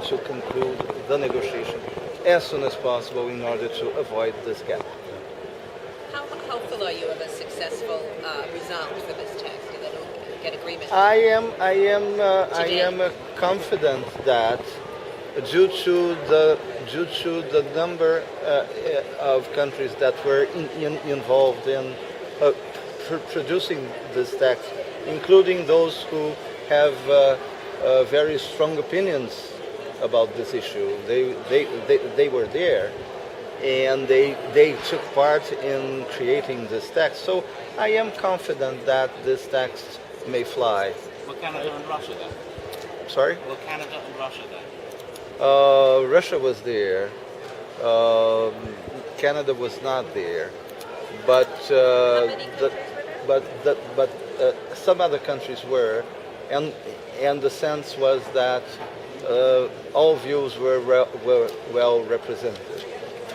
to conclude the negotiation as soon as possible in order to avoid this gap. How hopeful are you of a successful result for this text, that it will get agreement? I am confident that due to the number of countries that were involved in producing this text, including those who have very strong opinions about this issue. They were there, and they took part in creating this text. So I am confident that this text may fly. Were Canada and Russia there? Sorry? Were Canada and Russia there? Russia was there. Canada was not there, but some other countries were, and the sense was that all views were well represented.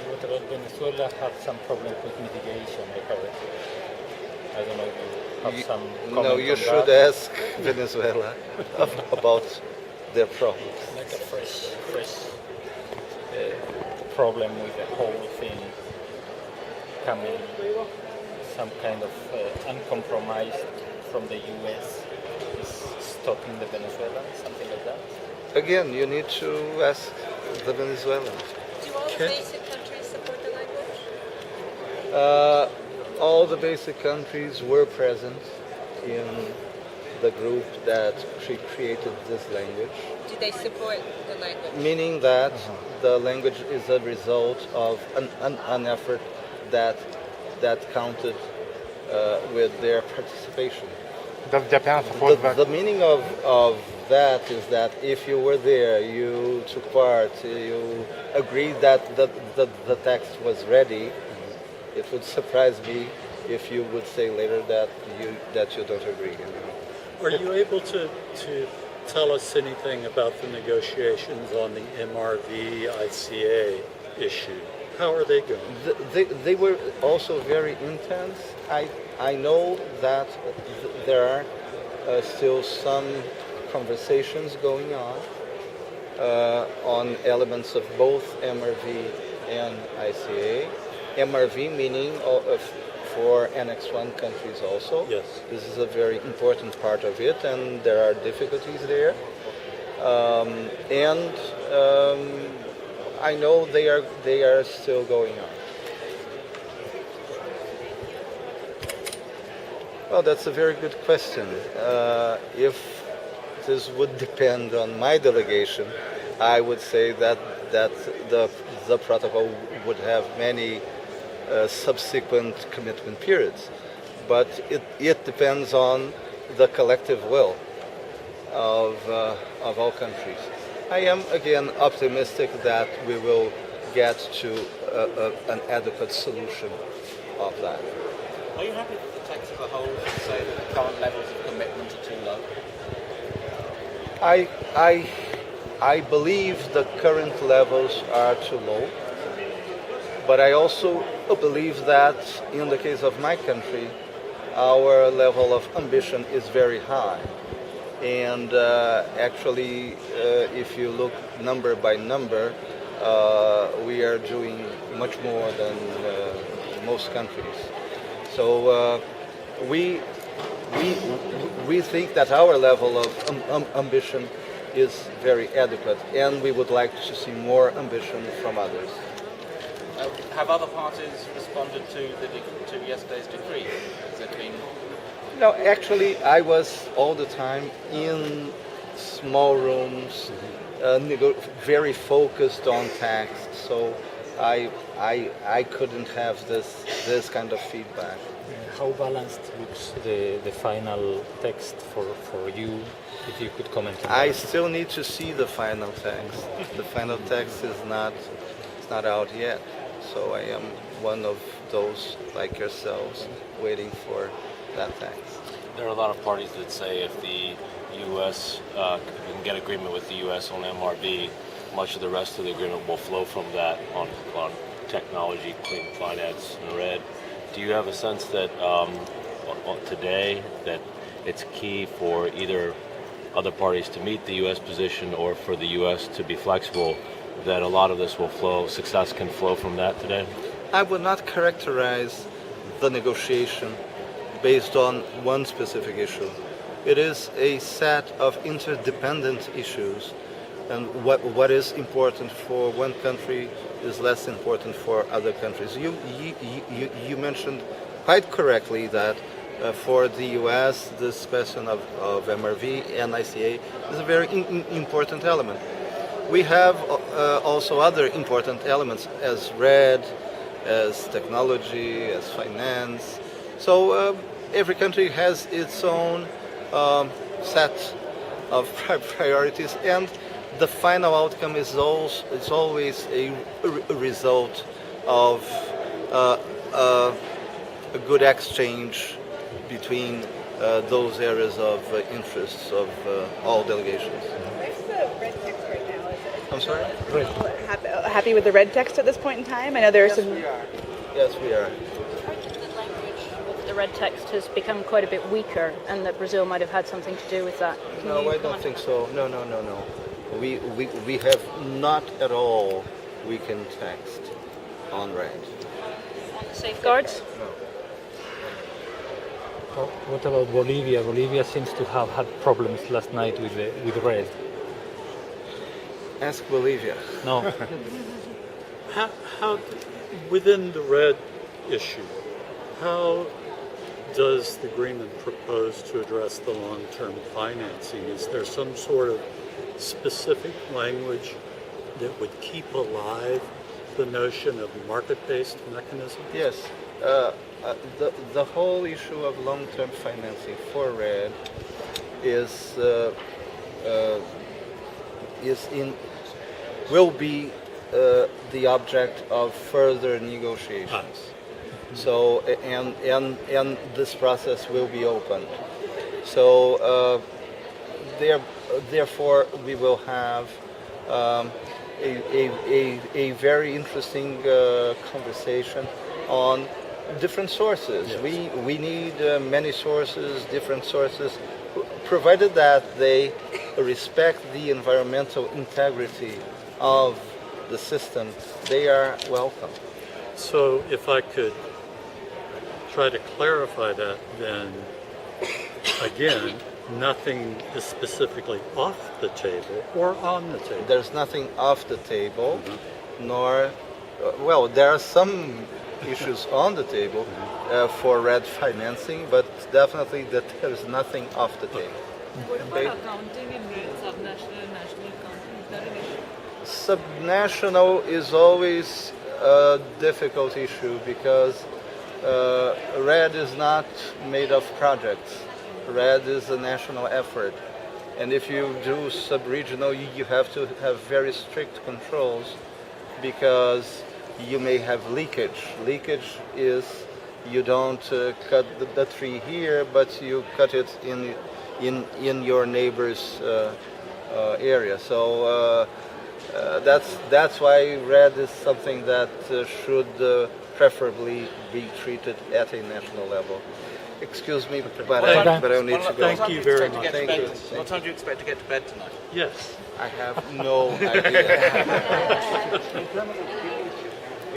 What about Venezuela? Have some problems with mitigation, I don't know if you have some comment No, you on should that. ask Venezuela about their problems. Like a fresh problem with the whole thing coming, some kind of uncompromised from the U.S. is stopping the Venezuelans, something like that? Again, you need to ask the Venezuelans. Do all the basic countries support the language? All the basic countries were present in the group that created this language, Do they support the language? meaning that the language is a result of an effort that counted with their participation. Does Japan support that? The meaning of that is that if you were there, you took part, you agreed that the text was ready, it would surprise me if you would say later that you don't agree. Are you able to tell us anything about the negotiations on the MRV-ICA issue? How are they going? They were also very intense. I know that there are still some conversations going on elements of both MRV and ICA. MRV meaning for Annex 1 countries also. Yes. This is a very important part of it, and there are difficulties there. I know they are still going on. Well, that's a very good question. If this would depend on my delegation, I would say that the protocol would have many subsequent commitment periods, but it depends on the collective will of all countries. I am again optimistic that we will get to an adequate solution of that. Are you happy with the text as a whole should say that the current levels of commitment are too low? I believe the current levels are too low, but I also believe that in the case of my country, our level of ambition is very high. And actually, if you look number by number, we are doing much more than most countries. So we think that our level of ambition is very adequate, and we would like to see more ambition from others. Have other parties responded to yesterday's decree? Has it been? No, actually, I was all the time in small rooms, very focused on text. So I couldn't have this kind of feedback. How balanced looks the final text for you, if you could comment on I that? still need to see the final text. The final text is not out yet. So I am one of those, like yourselves, waiting for that text. There are a lot of parties that say if the U.S. We can get agreement with the U.S. on MRV, much of the rest of the agreement will flow from that on technology, clean finance, and red. Do you have a sense that today that it's key for either other parties to meet the U.S. position or for the U.S. to be flexible, that a lot of this will flow, success can flow from that today? I would not characterize the negotiation based on one specific issue. It is a set of interdependent issues, and what is important for one country is less important for other countries. You mentioned quite correctly that for the U.S., this question of MRV and ICA is a very important element. We have also other important elements as RED, as technology, as finance. So every country has its own set of priorities, and the final outcome is always a result of a good exchange between those areas of interests of all delegations. Where's the red text right now? I'm sorry? Happy with the red text at this point in time? I know there are some. Yes, we are. The language of the red text has become quite a bit weaker, and that Brazil might have had something to do with that. No, I don't think so. No. We have not at all weakened text on RED. On the safeguards? No. What about Bolivia? Bolivia seems to have had problems last night with RED. Ask Bolivia. No. How within the red issue, how does the agreement propose to address the long-term financing? Is there some sort of specific language that would keep alive the notion of market-based mechanism? Yes. The whole issue of long-term financing for RED will be the object of further negotiations. So and this process will be opened. So therefore we will have a very interesting conversation on different sources. Yes. We need many sources, different sources, provided that they respect the environmental integrity of the system. They are welcome. So if I could try to clarify that, then again, nothing is specifically off the table or on the table. There's nothing off the table, nor, well, there are some issues on the table for RED financing, but definitely that there's nothing off the table. What about accounting in RED, subnational and national accounting? Is that an issue? Subnational is always a difficult issue because RED is not made of projects. RED is a national effort. And if you do sub-regional, you have to have very strict controls because you may have leakage. Leakage is you don't cut the tree here, but you cut it in your neighbor's area. So that's why RED is something that should preferably be treated at a national level. Excuse me, but I need to go. Thank you very much. Thank you. What time do you expect to get to bed tonight? Yes. I have no idea.